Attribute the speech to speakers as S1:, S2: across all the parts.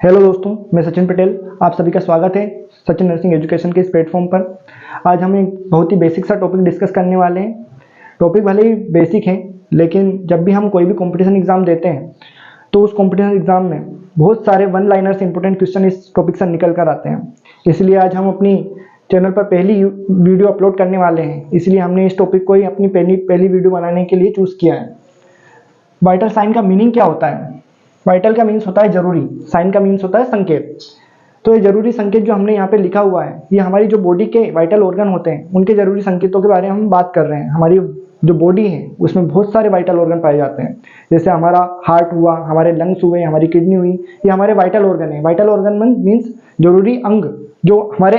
S1: Hello दोस्तों, मैं सचिन पटेल। आप सभी का स्वागत है सचिन नर्सिंग एजुकेशन के इस प्लेटफॉर्म पर। आज हम एक बहुत ही बेसिक सा टॉपिक डिस्कस करने वाले हैं। टॉपिक भले ही बेसिक है, लेकिन जब भी हम कोई भी कंपटीशन एग्जाम देते हैं तो उस कंपटीशन एग्जाम में बहुत सारे वन लाइनर से इंपॉर्टेंट क्वेश्चन इस टॉपिक से निकल कर आते हैं। इसलिए आज हम अपनी चैनल पर पहली वीडियो अपलोड करने वाले हैं। इसलिए हमने इस टॉपिक को ही अपनी पहली वीडियो बनाने के लिए चूज़ किया है। वाइटल साइन का मीनिंग क्या होता है? वाइटल का मीन्स होता है जरूरी, साइन का मीन्स होता है संकेत। तो ये जरूरी संकेत जो हमने यहाँ पे लिखा हुआ है, ये हमारी जो बॉडी के वाइटल ऑर्गन होते हैं उनके जरूरी संकेतों के बारे में हम बात कर रहे हैं। हमारी जो बॉडी है उसमें बहुत सारे वाइटल ऑर्गन पाए जाते हैं। जैसे हमारा हार्ट हुआ, हमारे लंग्स हुए, हमारी किडनी हुई, ये हमारे वाइटल ऑर्गन है। वाइटल ऑर्गन मीन्स जरूरी अंग, जो हमारे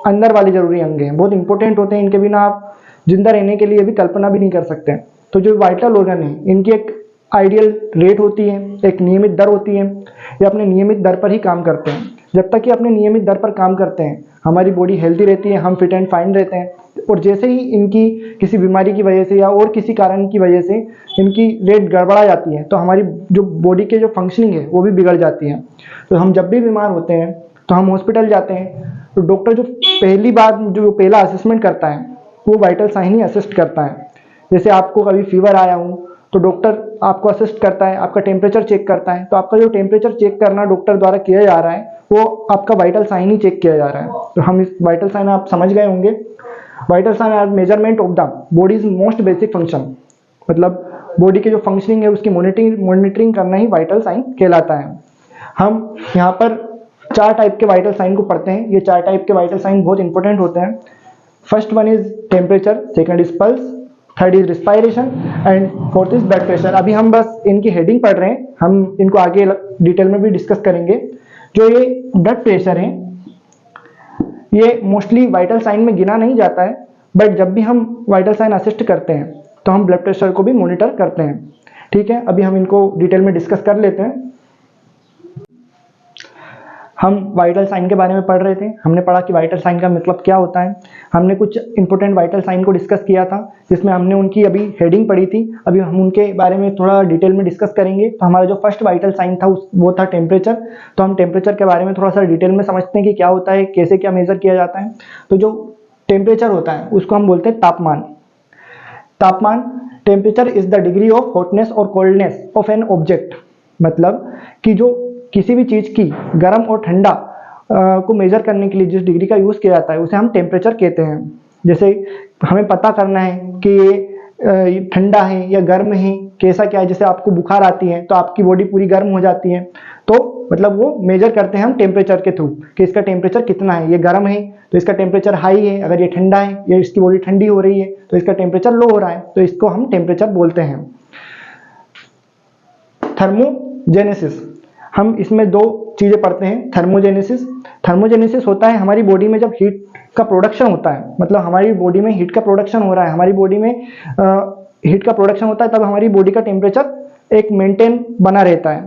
S1: अंदर वाले जरूरी अंग हैं, बहुत इंपॉर्टेंट होते हैं। इनके बिना आप जिंदा रहने के लिए भी कल्पना भी नहीं कर सकते। तो जो वाइटल ऑर्गन है इनकी एक आइडियल रेट होती है, एक नियमित दर होती है। ये अपने नियमित दर पर ही काम करते हैं। जब तक कि अपने नियमित दर पर काम करते हैं हमारी बॉडी हेल्दी रहती है, हम फिट एंड फाइन रहते हैं। और जैसे ही इनकी किसी बीमारी की वजह से या और किसी कारण की वजह से इनकी रेट गड़बड़ा जाती है तो हमारी जो बॉडी के जो फंक्शनिंग है वो भी बिगड़ जाती है। तो हम जब भी बीमार होते हैं तो हम हॉस्पिटल जाते हैं, तो डॉक्टर जो पहला असेसमेंट करता है वो वाइटल साइन ही असिस्ट करता है। जैसे आपको कभी फीवर आया हो तो डॉक्टर आपको असिस्ट करता है, आपका टेम्परेचर चेक करता है। तो आपका जो टेम्परेचर चेक करना डॉक्टर द्वारा किया जा रहा है वो आपका वाइटल साइन ही चेक किया जा रहा है। तो हम इस वाइटल साइन आप समझ गए होंगे। Vital signs are measurement of the body's most basic function, मतलब बॉडी के जो फंक्शनिंग है उसकी मॉनिटरिंग करना ही वाइटल साइन कहलाता है। हम यहाँ पर 4 टाइप के वाइटल साइन को पढ़ते हैं। ये 4 टाइप के वाइटल साइन बहुत इंपॉर्टेंट होते हैं। First one is temperature, second is pulse, third is respiration and fourth is blood pressure. अभी हम बस इनकी हेडिंग पढ़ रहे हैं, हम इनको आगे डिटेल में भी डिस्कस करेंगे। जो ये ब्लड प्रेशर है ये मोस्टली वाइटल साइन में गिना नहीं जाता है, बट जब भी हम वाइटल साइन असिस्ट करते हैं तो हम ब्लड प्रेशर को भी मॉनिटर करते हैं। ठीक है, अभी हम इनको डिटेल में डिस्कस कर लेते हैं। हम वाइटल साइन के बारे में पढ़ रहे थे। हमने पढ़ा कि वाइटल साइन का मतलब क्या होता है। हमने कुछ इंपॉर्टेंट वाइटल साइन को डिस्कस किया था जिसमें हमने उनकी अभी हेडिंग पढ़ी थी। अभी हम उनके बारे में थोड़ा डिटेल में डिस्कस करेंगे। तो हमारा जो फर्स्ट वाइटल साइन था वो था टेम्परेचर। तो हम टेम्परेचर के बारे में थोड़ा सा डिटेल में समझते हैं कि क्या होता है, कैसे क्या मेजर किया जाता है। तो जो टेम्परेचर होता है उसको हम बोलते हैं तापमान। तापमान, temperature is the degree of hotness और कोल्डनेस ऑफ एन ऑब्जेक्ट। मतलब कि जो किसी भी चीज की गर्म और ठंडा को मेजर करने के लिए जिस डिग्री का यूज किया जाता है उसे हम टेम्परेचर कहते हैं। जैसे हमें पता करना है कि ये ठंडा है या गर्म है, कैसा क्या है। जैसे आपको बुखार आती है तो आपकी बॉडी पूरी गर्म हो जाती है, तो मतलब वो मेजर करते हैं हम टेम्परेचर के थ्रू कि इसका टेम्परेचर कितना है। ये गर्म है तो इसका टेम्परेचर हाई है, अगर ये ठंडा है या इसकी बॉडी ठंडी हो रही है तो इसका टेम्परेचर लो हो रहा है, तो इसको हम टेम्परेचर बोलते हैं। थर्मोजेनेसिस, हम इसमें 2 चीजें पढ़ते हैं। थर्मोजेनेसिस होता है हमारी बॉडी में जब हीट का प्रोडक्शन होता है, मतलब हमारी बॉडी में हीट का प्रोडक्शन हो रहा है, हमारी बॉडी में हीट का प्रोडक्शन होता है, तब हमारी बॉडी का टेम्परेचर एक मेंटेन बना रहता है,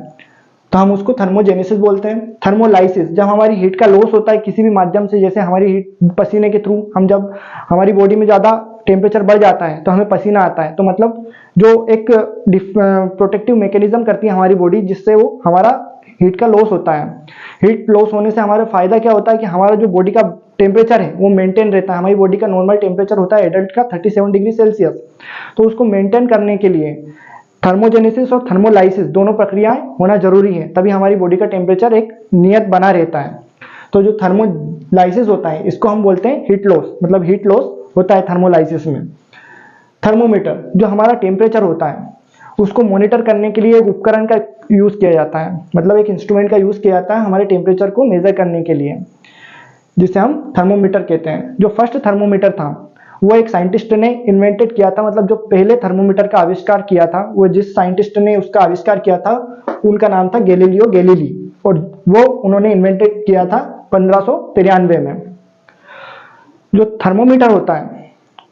S1: तो हम उसको थर्मोजेनेसिस बोलते हैं। थर्मोलाइसिस, जब हमारी हीट का लॉस होता है किसी भी माध्यम से, जैसे हमारी हीट पसीने के थ्रू, हम जब हमारी बॉडी में ज्यादा टेम्परेचर बढ़ जाता है तो हमें पसीना आता है, तो मतलब जो एक प्रोटेक्टिव मैकेनिज्म करती है हमारी बॉडी जिससे वो हमारा हीट का लॉस होता है। हीट लॉस होने से हमारा फायदा क्या होता है कि हमारा जो बॉडी का टेम्परेचर है वो मेंटेन रहता है। हमारी बॉडी का नॉर्मल टेम्परेचर होता है एडल्ट का 37 डिग्री सेल्सियस, तो उसको मेंटेन करने के लिए थर्मोजेनेसिस और थर्मोलाइसिस दोनों प्रक्रियाएं होना जरूरी है, तभी हमारी बॉडी का टेम्परेचर एक नियत बना रहता है। तो जो थर्मोलाइसिस होता है इसको हम बोलते हैं हीट लॉस, मतलब हीट लॉस होता है थर्मोलाइसिस में। थर्मोमीटर, जो हमारा टेम्परेचर होता है उसको मॉनिटर करने के लिए एक उपकरण का यूज किया जाता है, मतलब एक इंस्ट्रूमेंट का यूज किया जाता है हमारे टेम्परेचर को मेजर करने के लिए, जिसे हम थर्मोमीटर कहते हैं। जो फर्स्ट थर्मोमीटर था वो एक साइंटिस्ट ने इन्वेंटेड किया था, मतलब जो पहले थर्मोमीटर का आविष्कार किया था, वो जिस साइंटिस्ट ने उसका आविष्कार किया था उनका नाम था गैलीलियो गैलीली, और वो उन्होंने इन्वेंटेड किया था 1593 में। जो थर्मोमीटर होता है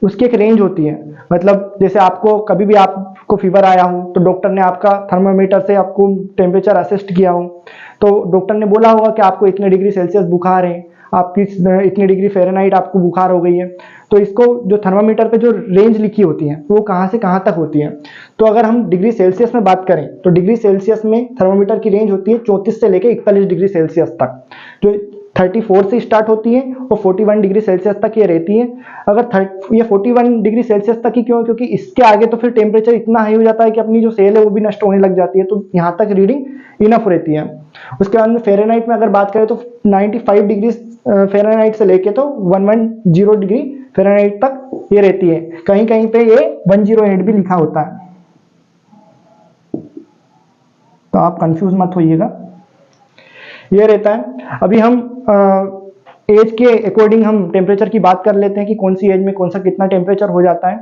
S1: उसकी एक रेंज होती है, मतलब जैसे आपको कभी भी आपको फीवर आया हो तो डॉक्टर ने आपका थर्मोमीटर से आपको टेम्परेचर असिस्ट किया हो, तो डॉक्टर ने बोला होगा कि आपको इतने डिग्री सेल्सियस बुखार है, आपकी इतनी डिग्री फ़ारेनहाइट आपको बुखार हो गई है, तो इसको जो थर्मामीटर पे जो रेंज लिखी होती है वो कहाँ से कहाँ तक होती है। तो अगर हम डिग्री सेल्सियस में बात करें तो डिग्री सेल्सियस में थर्मामीटर की रेंज होती है 34 से लेकर 41 डिग्री सेल्सियस तक, जो 34 से स्टार्ट होती है और 41 डिग्री सेल्सियस तक ये रहती है। अगर ये 41 डिग्री सेल्सियस तक ही क्यों, क्योंकि इसके आगे तो फिर टेम्परेचर इतना हाई हो जाता है कि अपनी जो सेल है वो भी नष्ट होने लग जाती है, तो यहाँ तक रीडिंग इनफ रहती है। उसके बाद में फ़ारेनहाइट में अगर बात करें तो 95 डिग्री फ़ारेनहाइट से लेके तो 110 डिग्री फ़ारेनहाइट तक ये रहती है। कहीं कहीं पे ये 108 भी लिखा होता है, तो आप कंफ्यूज मत होइएगा, ये रहता है। अभी हम एज के अकॉर्डिंग हम टेम्परेचर की बात कर लेते हैं कि कौन सी एज में कौन सा कितना टेम्परेचर हो जाता है।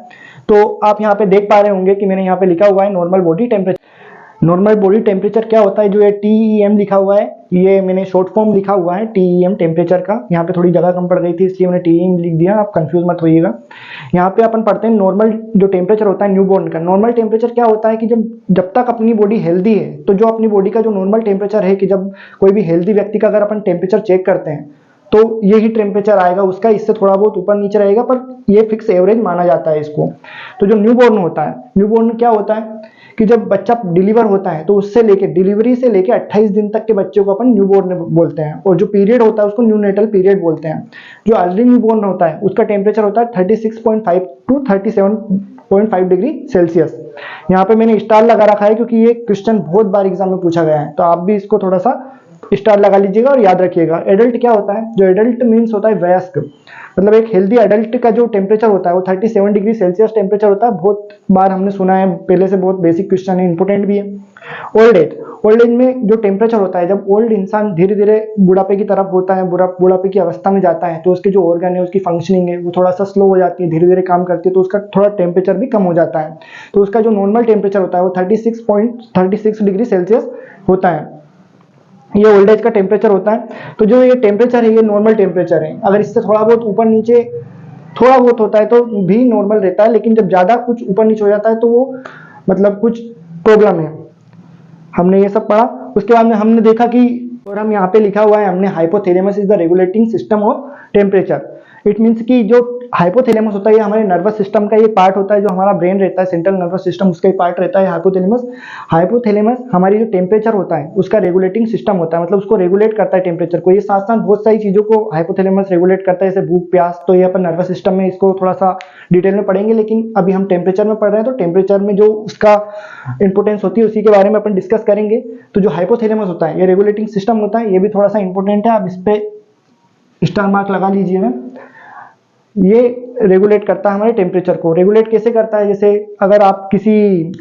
S1: तो आप यहाँ पे देख पा रहे होंगे कि मैंने यहाँ पे लिखा हुआ है normal body temperature. Normal body temperature क्या होता है, जो ये TEM लिखा हुआ है, ये मैंने शॉर्ट फॉर्म लिखा हुआ है TEM टेम्परेचर का। यहाँ पे थोड़ी जगह कम पड़ गई थी इसलिए मैंने TEM लिख दिया, आप कंफ्यूज मत होइएगा। यहाँ पे अपन पढ़ते हैं नॉर्मल जो टेम्परेचर होता है न्यूबॉर्न का। नॉर्मल टेम्परेचर क्या होता है कि जब तक अपनी बॉडी हेल्दी है, तो जो अपनी बॉडी का जो नॉर्मल टेम्परेचर है कि जब कोई भी हेल्दी व्यक्ति का अगर अपन टेम्परेचर चेक करते हैं तो यही टेम्परेचर आएगा उसका, इससे थोड़ा बहुत ऊपर नीचे रहेगा, पर ये फिक्स एवरेज माना जाता है इसको। तो जो न्यूबॉर्न होता है, न्यूबॉर्न क्या होता है कि जब बच्चा डिलीवर होता है तो उससे लेके डिलीवरी से लेके 28 दिन तक के बच्चे को अपन न्यूबॉर्न बोलते हैं, और जो पीरियड होता है उसको न्यूनेटल पीरियड बोलते हैं। जो अर्ली न्यूबॉर्न होता है उसका टेम्परेचर होता है 36.5 टू 37.5 डिग्री सेल्सियस। यहाँ पे मैंने स्टार लगा रखा है क्योंकि ये क्वेश्चन बहुत बार एग्जाम में पूछा गया है, तो आप भी इसको थोड़ा सा स्टार लगा लीजिएगा और याद रखिएगा। एडल्ट क्या होता है, जो एडल्ट मीन्स होता है वयस्क, मतलब एक हेल्दी एडल्ट का जो टेम्परेचर होता है वो 37 डिग्री सेल्सियस टेम्परेचर होता है। बहुत बार हमने सुना है पहले से, बहुत बेसिक क्वेश्चन है, इंपोर्टेंट भी है। ओल्ड एज, ओल्ड एज में जो टेम्परेचर होता है, जब ओल्ड इंसान धीरे धीरे बुढ़ापे की तरफ होता है, बुढ़ापे की अवस्था में जाता है, तो उसके जो ऑर्गन है उसकी फंक्शनिंग है वो थोड़ा सा स्लो हो जाती है, धीरे धीरे काम करती है, तो उसका थोड़ा टेम्परेचर भी कम हो जाता है। तो उसका जो नॉर्मल टेम्परेचर होता है वो 36 डिग्री सेल्सियस होता है, ये ओल्ड एज का टेम्परेचर होता है। तो जो ये टेम्परेचर है ये नॉर्मल टेम्परेचर है। अगर इससे थोड़ा बहुत ऊपर नीचे थोड़ा बहुत होता है तो भी नॉर्मल रहता है, लेकिन जब ज्यादा कुछ ऊपर नीचे हो जाता है तो वो मतलब कुछ प्रॉब्लम है। हमने ये सब पढ़ा। उसके बाद में हमने देखा कि, और हम यहाँ पे लिखा हुआ है हमने, hypothalamus is the regulating system of temperature. It means कि जो हाइपोथैलेमस होता है ये हमारे नर्वस सिस्टम का ये पार्ट होता है, जो हमारा ब्रेन रहता है, सेंट्रल नर्वस सिस्टम, उसका ही पार्ट रहता है हाइपोथैलेमस। हाइपोथैलेमस हमारी जो टेम्परेचर होता है उसका रेगुलेटिंग सिस्टम होता है, मतलब उसको रेगुलेट करता है टेम्परेचर को। ये साथ साथ बहुत सारी चीजों को हाइपोथैलेमस रेगुलेट करता है, जैसे भूख प्यास, तो ये अपन नर्वस सिस्टम में इसको थोड़ा सा डिटेल में पढ़ेंगे, लेकिन अभी हम टेम्परेचर में पढ़ रहे हैं तो टेम्परेचर में जो उसका इंपोर्टेंस होती है उसी के बारे में अपन डिस्कस करेंगे। तो जो हाइपोथैलेमस होता है ये रेगुलेटिंग सिस्टम होता है, ये भी थोड़ा सा इंपॉर्टेंट है, आप इस पे स्टार मार्क लगा लीजिएगा। ये रेगुलेट करता है हमारे टेम्परेचर को। रेगुलेट कैसे करता है, जैसे अगर आप किसी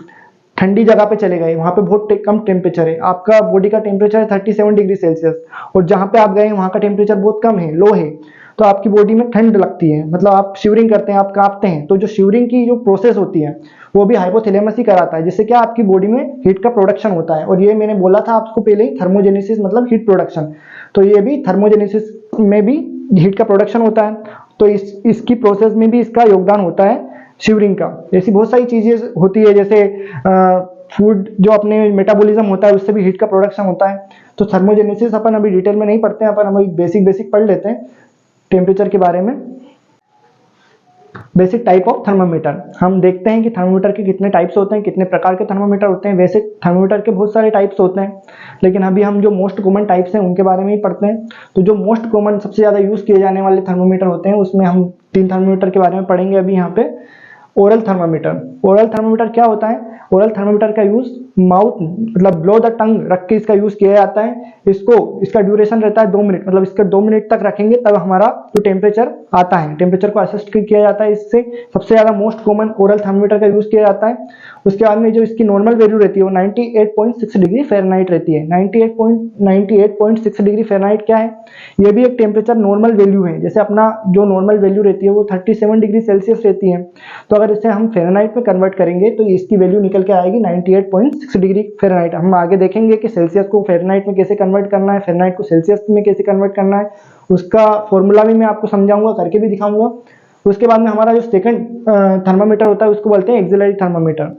S1: ठंडी जगह पे चले गए, वहां पे बहुत कम टेम्परेचर है, आपका बॉडी का टेम्परेचर है 37 डिग्री सेल्सियस, और जहां पे आप गए वहां का टेम्परेचर बहुत कम है, लो है, तो आपकी बॉडी में ठंड लगती है, मतलब आप शिवरिंग करते हैं, आप कांपते हैं। तो जो शिवरिंग की जो प्रोसेस होती है वो भी हाइपोथैलेमस ही कराता है, जिससे क्या आपकी बॉडी में हीट का प्रोडक्शन होता है। और ये मैंने बोला था आपको पहले ही, थर्मोजेनेसिस मतलब हीट प्रोडक्शन, तो ये भी थर्मोजेनेसिस में भी हीट का प्रोडक्शन होता है, तो इसकी प्रोसेस में भी इसका योगदान होता है शिवरिंग का। ऐसी बहुत सारी चीजें होती है, जैसे फूड जो अपने मेटाबॉलिज्म होता है उससे भी हीट का प्रोडक्शन होता है। तो थर्मोजेनेसिस अपन अभी डिटेल में नहीं पढ़ते हैं, अपन अभी बेसिक पढ़ लेते हैं टेम्परेचर के बारे में। बेसिक टाइप ऑफ थर्मामीटर, हम देखते हैं कि थर्मामीटर के कितने टाइप्स होते हैं, कितने प्रकार के थर्मामीटर होते हैं। वैसे थर्मामीटर के बहुत सारे टाइप्स होते हैं, लेकिन अभी हम जो मोस्ट कॉमन टाइप्स हैं उनके बारे में ही पढ़ते हैं। तो जो मोस्ट कॉमन सबसे ज़्यादा यूज़ किए जाने वाले थर्मामीटर होते हैं उसमें हम 3 थर्मामीटर के बारे में पढ़ेंगे अभी यहाँ पे। ओरल थर्मामीटर, ओरल थर्मामीटर क्या होता है, ओरल थर्मामीटर का यूज माउथ मतलब ब्लो द टंग रख के इसका यूज किया जाता है। इसका ड्यूरेशन रहता है 2 मिनट, मतलब इसका 2 मिनट तक रखेंगे तब हमारा जो टेम्परेचर आता है, टेम्परेचर को असिस्ट किया जाता है इससे। सबसे ज्यादा मोस्ट कॉमन ओरल थर्मामीटर का यूज किया जाता है। उसके बाद में जो इसकी नॉर्मल वैल्यू रहती है वो 98.6 डिग्री फ़ारेनहाइट रहती है। 98.6 डिग्री फ़ारेनहाइट क्या है, ये भी एक टेम्परेचर नॉर्मल वैल्यू है। जैसे अपना जो नॉर्मल वैल्यू रहती है वो 37 डिग्री सेल्सियस रहती है, तो अगर इसे हम फ़ारेनहाइट में कन्वर्ट करेंगे तो इसकी वैल्यू निकल के आएगी 98.6 डिग्री फ़ारेनहाइट। हम आगे देखेंगे कि सेल्सियस को फ़ारेनहाइट में कैसे कन्वर्ट करना है, फ़ारेनहाइट को सेल्सियस में कैसे कन्वर्ट करना है, उसका फॉर्मूला भी मैं आपको समझाऊंगा, करके भी दिखाऊंगा। उसके बाद में हमारा जो सेकंड थर्मामीटर होता है उसको बोलते हैं एक्सिलरी थर्मामीटर।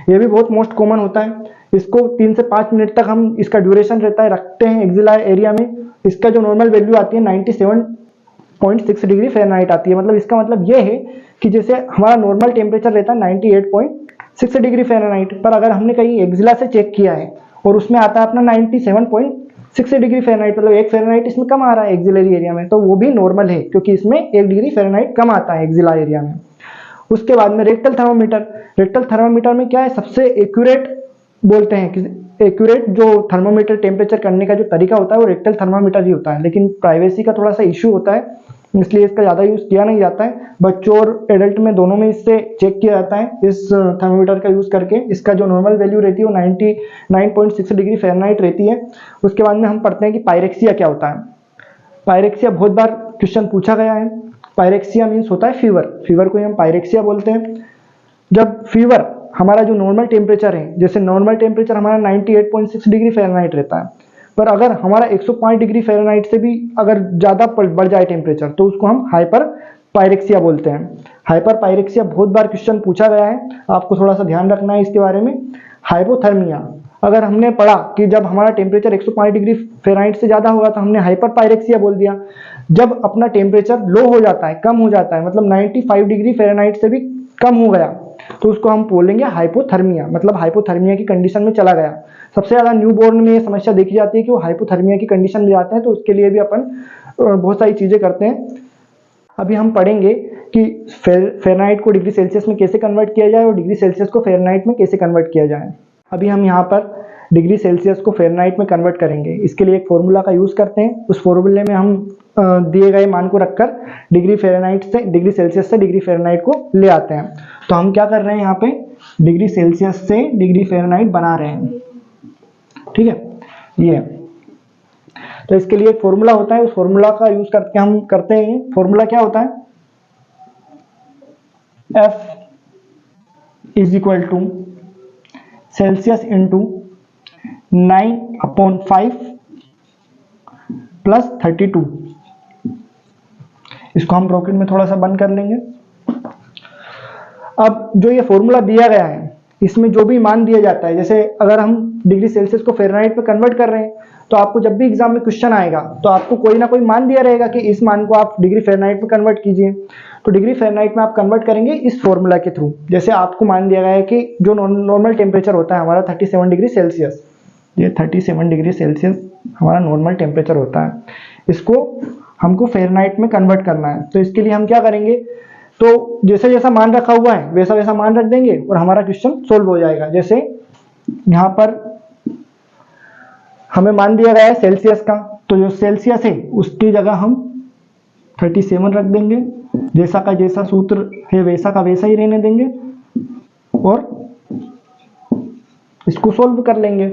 S1: ये भी बहुत मोस्ट कॉमन होता है। इसको 3 से 5 मिनट तक हम इसका ड्यूरेशन रहता है रखते हैं एक्सिला एरिया में, इसका जो नॉर्मल वैल्यू आती है 97.6 डिग्री फ़ारेनहाइट आती है। मतलब इसका मतलब ये है कि जैसे हमारा नॉर्मल टेम्परेचर रहता है 98.6 डिग्री फ़ारेनहाइट, पर अगर हमने कहीं एक्सिला से चेक किया है और उसमें आता है अपना 97.6 डिग्री फ़ारेनहाइट, मतलब 1 फ़ारेनहाइट इसमें कम आ रहा है एक्सिलरी एरिया में, तो वो भी नॉर्मल है क्योंकि इसमें 1 डिग्री फ़ारेनहाइट कम आता है एक्सिला एरिया में। उसके बाद में रेक्टल थर्मामीटर, रेक्टल थर्मामीटर में क्या है, सबसे एक्यूरेट बोलते हैं कि एक्यूरेट जो थर्मामीटर टेम्परेचर करने का जो तरीका होता है वो रेक्टल थर्मामीटर ही होता है, लेकिन प्राइवेसी का थोड़ा सा इश्यू होता है इसलिए इसका ज़्यादा यूज़ किया नहीं जाता है। बच्चों और एडल्ट में दोनों में इससे चेक किया जाता है इस थर्मामीटर का यूज़ करके। इसका जो नॉर्मल वैल्यू रहती है वो 99.6 डिग्री फ़ारेनहाइट रहती है। उसके बाद में हम पढ़ते हैं कि पायरेक्सिया क्या होता है। पायरेक्सिया बहुत बार क्वेश्चन पूछा गया है। पायरेक्सिया मीन्स होता है फीवर, फीवर को ही हम पायरेक्सिया बोलते हैं। जब फीवर हमारा जो नॉर्मल टेम्परेचर है, जैसे नॉर्मल टेम्परेचर हमारा 98.6 डिग्री फ़ारेनहाइट रहता है, पर अगर हमारा 105 डिग्री फ़ारेनहाइट से भी अगर ज़्यादा बढ़ जाए टेम्परेचर तो उसको हम हाइपर पायरेक्सिया बोलते हैं। हाइपर पायरेक्सिया बहुत बार क्वेश्चन पूछा गया है, आपको थोड़ा सा ध्यान रखना है इसके बारे में। हाइपोथर्मिया, अगर हमने पढ़ा कि जब हमारा टेम्परेचर 105 डिग्री फ़ारेनहाइट से ज़्यादा होगा तो हमने हाइपर पायरेक्सिया बोल दिया। जब अपना टेम्परेचर लो हो जाता है, कम हो जाता है, मतलब 95 डिग्री फ़ारेनहाइट से भी कम हो गया तो उसको हम बोलेंगे हाइपोथर्मिया, मतलब हाइपोथर्मिया की कंडीशन में चला गया। सबसे ज़्यादा न्यूबॉर्न में ये समस्या देखी जाती है कि वो हाइपोथर्मिया की कंडीशन में जाते हैं, तो उसके लिए भी अपन बहुत सारी चीज़ें करते हैं। अभी हम पढ़ेंगे कि फ़ारेनहाइट को डिग्री सेल्सियस में कैसे कन्वर्ट किया जाए और डिग्री सेल्सियस को फ़ारेनहाइट में कैसे कन्वर्ट किया जाए। अभी हम यहाँ पर डिग्री सेल्सियस को फ़ारेनहाइट में कन्वर्ट करेंगे। इसके लिए एक फॉर्मूला का यूज़ करते हैं। उस फॉर्मूले में हम दिए गए मान को रखकर डिग्री सेल्सियस से डिग्री फ़ारेनहाइट को ले आते हैं। तो हम क्या कर रहे हैं, यहाँ पे डिग्री सेल्सियस से डिग्री फ़ारेनहाइट बना रहे हैं, ठीक है। ये तो इसके लिए एक फॉर्मूला होता है, उस फॉर्मूला का यूज करके हम करते हैं। फॉर्मूला क्या होता है, F is equal to Celsius into 9/5 plus 32। इसको हम ब्रैकेट में थोड़ा सा बंद कर लेंगे। अब जो ये फॉर्मूला दिया गया है इसमें जो भी मान दिया जाता है, जैसे अगर हम डिग्री सेल्सियस को फ़ारेनहाइट में कन्वर्ट कर रहे हैं तो आपको जब भी एग्जाम में क्वेश्चन आएगा तो आपको कोई ना कोई मान दिया रहेगा कि इस मान को आप डिग्री फ़ारेनहाइट में कन्वर्ट कीजिए। तो डिग्री फ़ारेनहाइट में आप कन्वर्ट करेंगे इस फॉर्मूला के थ्रू। जैसे आपको मान दिया गया है कि जो नॉर्मल टेम्परेचर होता है हमारा 37 डिग्री सेल्सियस, ये 37 डिग्री सेल्सियस हमारा नॉर्मल टेम्परेचर होता है, इसको हमको फ़ारेनहाइट में कन्वर्ट करना है। तो इसके लिए हम क्या करेंगे, तो जैसा जैसा मान रखा हुआ है वैसा वैसा मान रख देंगे और हमारा क्वेश्चन सोल्व हो जाएगा। जैसे यहाँ पर हमें मान दिया गया है सेल्सियस का, तो जो सेल्सियस है उसकी जगह हम 37 रख देंगे, जैसा का जैसा सूत्र है वैसा का वैसा ही रहने देंगे और इसको सोल्व कर लेंगे।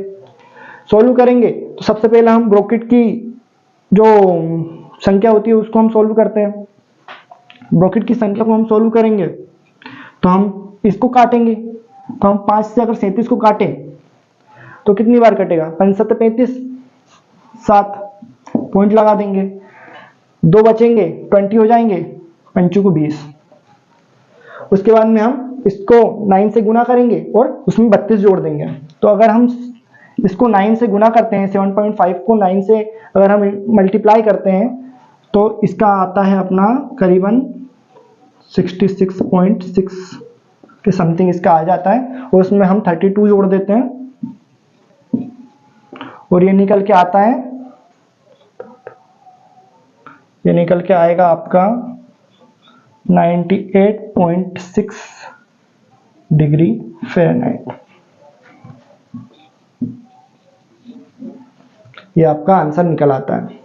S1: सोल्व करेंगे तो सबसे पहले हम ब्रैकेट की जो संख्या होती है उसको हम सोल्व करते हैं। ब्रैकेट की संख्या को हम सोल्व करेंगे तो हम इसको काटेंगे, तो हम 5 से अगर 37 को काटें तो कितनी बार कटेगा, 5 7 35, 7 पॉइंट लगा देंगे, 2 बचेंगे 20 हो जाएंगे, 5 को 20। उसके बाद में हम इसको 9 से गुना करेंगे और उसमें 32 जोड़ देंगे। तो अगर हम इसको 9 से गुना करते हैं, 7.5 को 9 से अगर हम मल्टीप्लाई करते हैं तो इसका आता है अपना करीबन 66.6 के समथिंग इसका आ जाता है और उसमें हम 32 जोड़ देते हैं और ये निकल के आता है, ये निकल के आएगा आपका 98.6 डिग्री फ़ारेनहाइट। ये आपका आंसर निकल आता है।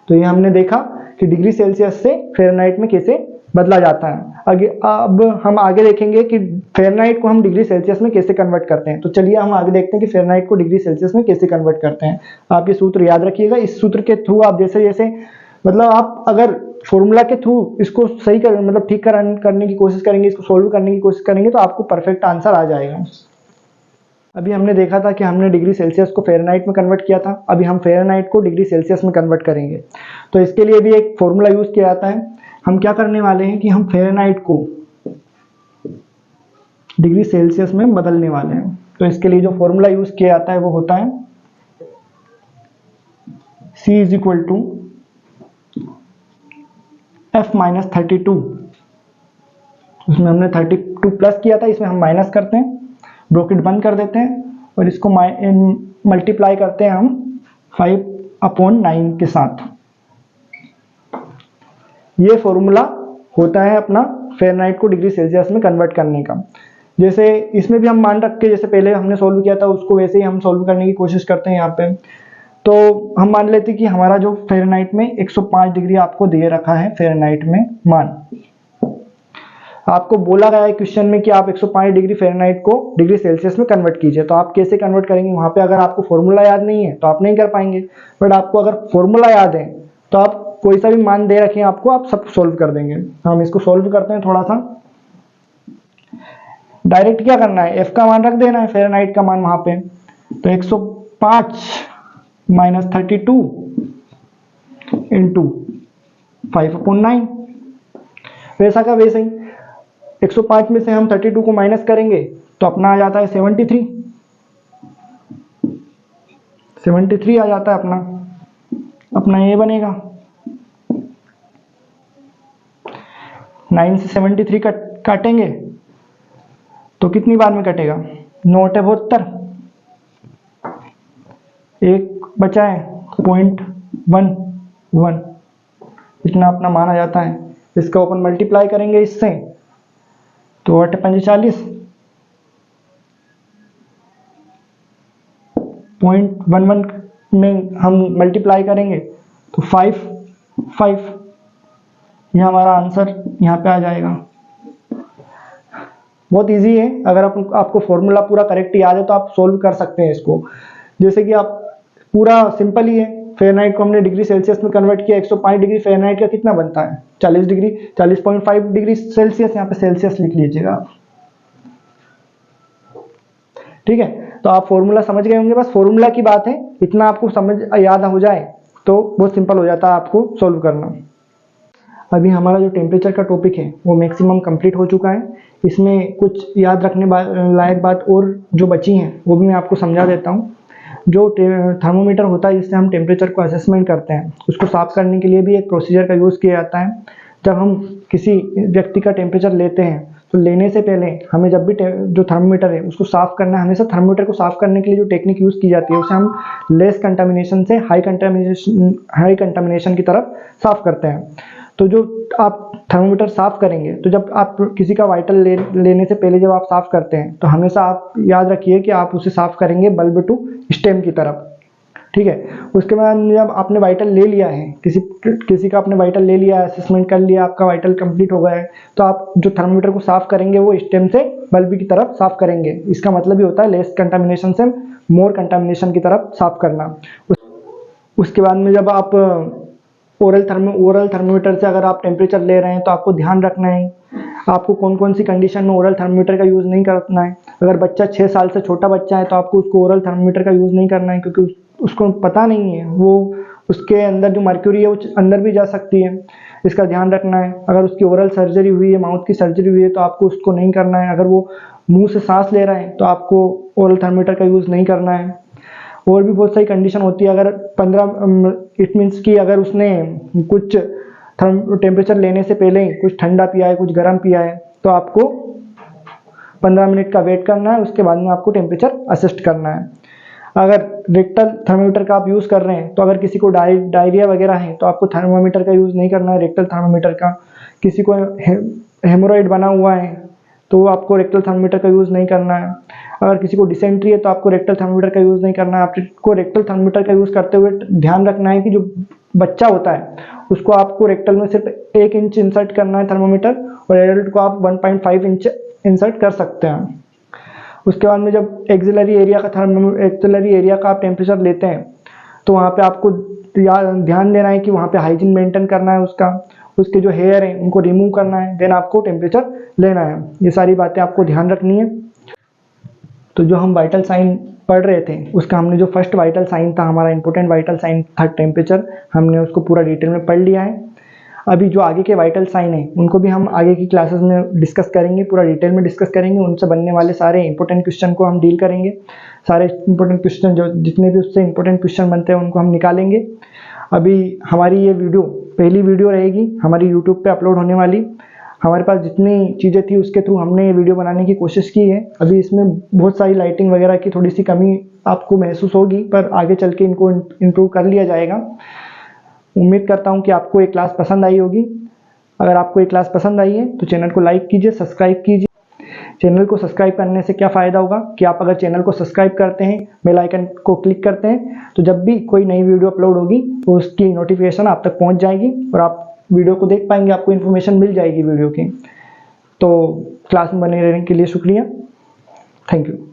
S1: तो ये हमने देखा कि डिग्री सेल्सियस से फ़ारेनहाइट में कैसे बदला जाता है। अब हम आगे देखेंगे कि फ़ारेनहाइट को हम डिग्री सेल्सियस में कैसे कन्वर्ट करते हैं। तो चलिए हम आगे देखते हैं कि फ़ारेनहाइट को डिग्री सेल्सियस में कैसे कन्वर्ट करते हैं। आप ये सूत्र याद रखिएगा। इस सूत्र के थ्रू आप जैसे जैसे मतलब आप अगर फॉर्मूला के थ्रू इसको सही कर मतलब ठीक करने की कोशिश करेंगे, इसको सोल्व करने की कोशिश करेंगे तो आपको परफेक्ट आंसर आ जाएगा। अभी हमने देखा था कि हमने डिग्री सेल्सियस को फ़ारेनहाइट में कन्वर्ट किया था, अभी हम फ़ारेनहाइट को डिग्री सेल्सियस में कन्वर्ट करेंगे। तो इसके लिए भी एक फॉर्मूला यूज़ किया जाता है। हम क्या करने वाले हैं कि हम फ़ारेनहाइट को डिग्री सेल्सियस में बदलने वाले हैं। तो इसके लिए जो फॉर्मूला यूज किया जाता है वो होता है C is equal to F minus 32। उसमें हमने 32 प्लस किया था, इसमें हम माइनस करते हैं, ब्रैकेट बंद कर देते हैं और इसको मल्टीप्लाई करते हैं हम 5/9 के साथ। ये फॉर्मूला होता है अपना फ़ारेनहाइट को डिग्री सेल्सियस में कन्वर्ट करने का। जैसे इसमें भी हम मान रख के, जैसे पहले हमने सॉल्व किया था उसको वैसे ही हम सॉल्व करने की कोशिश करते हैं यहाँ पे। तो हम मान लेते हैं कि हमारा जो फ़ारेनहाइट में 105 डिग्री आपको दे रखा है फ़ारेनहाइट में मान। आपको बोला गया है क्वेश्चन में कि आप 105 डिग्री फ़ारेनहाइट को डिग्री सेल्सियस में कन्वर्ट कीजिए। तो आप कैसे कन्वर्ट करेंगे? वहाँ पे अगर आपको फॉर्मूला याद नहीं है तो आप नहीं कर पाएंगे, बट आपको अगर फॉर्मूला याद है तो आप कोई सा भी मान दे रखे हैं आपको, आप सब सोल्व कर देंगे। हम इसको सोल्व करते हैं थोड़ा सा। डायरेक्ट क्या करना है, एफ का मान रख देना है, फ़ारेनहाइट का मान वहाँ पे। तो 105 माइनस 32 इंटू 5/9। वैसा का वैसे ही 105 में से हम 32 को माइनस करेंगे तो अपना आ जाता है 73 आ जाता है अपना ये बनेगा। 9 से 73 काटेंगे तो कितनी बार में कटेगा? 9 × 72, एक बचा है 0.11, इतना अपना माना जाता है। इसका अपन मल्टीप्लाई करेंगे इससे तो 8 × 5 = 40, 0.11 में हम मल्टीप्लाई करेंगे तो 5 ये हमारा आंसर यहाँ पे आ जाएगा। बहुत इजी है, अगर आपको फॉर्मूला पूरा करेक्ट याद है तो आप सोल्व कर सकते हैं इसको। जैसे कि आप पूरा सिंपल ही है, फ़ारेनहाइट को हमने डिग्री सेल्सियस में कन्वर्ट किया। 105 डिग्री फ़ारेनहाइट का कितना बनता है? 40 डिग्री, 40.5 डिग्री सेल्सियस, यहाँ पे सेल्सियस लिख लीजिएगा। ठीक है, तो आप फॉर्मूला समझ गए होंगे। बस फॉर्मूला की बात है, इतना आपको समझ याद हो जाए तो बहुत सिंपल हो जाता है आपको सोल्व करना। अभी हमारा जो टेम्परेचर का टॉपिक है वो मैक्सिमम कंप्लीट हो चुका है। इसमें कुछ याद रखने लायक बात और जो बची हैं वो भी मैं आपको समझा देता हूँ। जो थर्मोमीटर होता है जिससे हम टेम्परेचर को असेसमेंट करते हैं, उसको साफ़ करने के लिए भी एक प्रोसीजर का यूज़ किया जाता है। जब हम किसी व्यक्ति का टेम्परेचर लेते हैं तो लेने से पहले हमें जब भी जो थर्मोमीटर है उसको साफ़ करना है, हमेशा थर्मोमीटर को साफ़ करने के लिए जो टेक्निक यूज़ की जाती है उसे हम लेस कंटामिनेशन से हाई कंटामिनेशन की तरफ साफ़ करते हैं। तो जो आप थर्मोमीटर साफ़ करेंगे तो जब आप किसी का वाइटल लेने से पहले जब आप साफ़ करते हैं तो हमेशा आप याद रखिए कि आप उसे साफ़ करेंगे बल्ब टू स्टेम की तरफ। ठीक है, उसके बाद जब आपने वाइटल ले लिया है, किसी का आपने वाइटल ले लिया, असेसमेंट कर लिया, आपका वाइटल कंप्लीट हो गया है, तो आप जो थर्मोमीटर को साफ़ करेंगे वो स्टेम से बल्ब की तरफ साफ़ करेंगे। इसका मतलब ही होता है लेस कंटामिनेशन से मोर कंटामिनेशन की तरफ साफ़ करना। उसके बाद में जब आप ओरल थर्मोमीटर से अगर आप टेम्परेचर ले रहे हैं तो आपको ध्यान रखना है आपको कौन कौन सी कंडीशन में ओरल थर्मोमीटर का यूज़ नहीं करना है। अगर बच्चा 6 साल से छोटा बच्चा है तो आपको उसको ओरल थर्मोमीटर का यूज़ नहीं करना है, क्योंकि उसको पता नहीं है, वो उसके अंदर जो मर्क्यूरी है वो अंदर भी जा सकती है, इसका ध्यान रखना है। अगर उसकी ओरल सर्जरी हुई है, माउथ की सर्जरी हुई है, तो आपको उसको नहीं करना है। अगर वो मुँह से सांस ले रहा है तो आपको ओरल थर्मोमीटर का यूज़ नहीं करना है। और भी बहुत सारी कंडीशन होती है। अगर 15 इट मीन्स कि अगर उसने कुछ टेम्परेचर लेने से पहले कुछ ठंडा पिया है, कुछ गर्म पिया है, तो आपको 15 मिनट का वेट करना है, उसके बाद में आपको टेम्परेचर असिस्ट करना है। अगर रेक्टल थर्मोमीटर का आप यूज़ कर रहे हैं तो अगर किसी को डायरिया वगैरह है तो आपको थर्मोमीटर का यूज़ नहीं करना है, रेक्टल थर्मोमीटर का। किसी को हेमोरॉइड बना हुआ है तो आपको रेक्टल थर्मोमीटर का यूज़ नहीं करना है। अगर किसी को डिसेंट्री है तो आपको रेक्टल थर्मोमीटर का यूज़ नहीं करना है। आपको रेक्टल थर्मोमीटर का यूज़ करते हुए ध्यान रखना है कि जो बच्चा होता है उसको आपको रेक्टल में सिर्फ 1 इंच इंसर्ट करना है थर्मोमीटर, और एडल्ट को आप 1.5 इंच इंसर्ट कर सकते हैं। उसके बाद में जब एक्सिलरी एरिया का आप टेम्परेचर लेते हैं तो वहाँ पे आपको ध्यान देना है कि वहाँ पे हाइजीन मेंटेन करना है, उसके जो हेयर हैं उनको रिमूव करना है, देन आपको टेम्परेचर लेना है। ये सारी बातें आपको ध्यान रखनी है। तो जो हम वाइटल साइन पढ़ रहे थे उसका हमने जो फर्स्ट वाइटल साइन था, हमारा इंपॉर्टेंट वाइटल साइन था टेम्परेचर, हमने उसको पूरा डिटेल में पढ़ लिया है। अभी जो आगे के वाइटल साइन हैं उनको भी हम आगे की क्लासेस में डिस्कस करेंगे, पूरा डिटेल में डिस्कस करेंगे। उनसे बनने वाले सारे इंपॉर्टेंट क्वेश्चन को हम डील करेंगे। सारे इंपॉर्टेंट क्वेश्चन जो जितने भी उससे इंपॉर्टेंट क्वेश्चन बनते हैं उनको हम निकालेंगे। अभी हमारी ये वीडियो पहली वीडियो रहेगी हमारी यूट्यूब पे अपलोड होने वाली। हमारे पास जितनी चीज़ें थी उसके थ्रू हमने ये वीडियो बनाने की कोशिश की है। अभी इसमें बहुत सारी लाइटिंग वगैरह की थोड़ी सी कमी आपको महसूस होगी, पर आगे चल के इनको इम्प्रूव कर लिया जाएगा। उम्मीद करता हूँ कि आपको ये क्लास पसंद आई होगी। अगर आपको ये क्लास पसंद आई है तो चैनल को लाइक कीजिए, सब्सक्राइब कीजिए। चैनल को सब्सक्राइब करने से क्या फ़ायदा होगा कि आप अगर चैनल को सब्सक्राइब करते हैं, बेल आइकन को क्लिक करते हैं, तो जब भी कोई नई वीडियो अपलोड होगी तो उसकी नोटिफिकेशन आप तक पहुंच जाएगी और आप वीडियो को देख पाएंगे, आपको इन्फॉर्मेशन मिल जाएगी वीडियो की। तो क्लास में बने रहने के लिए शुक्रिया। Thank you.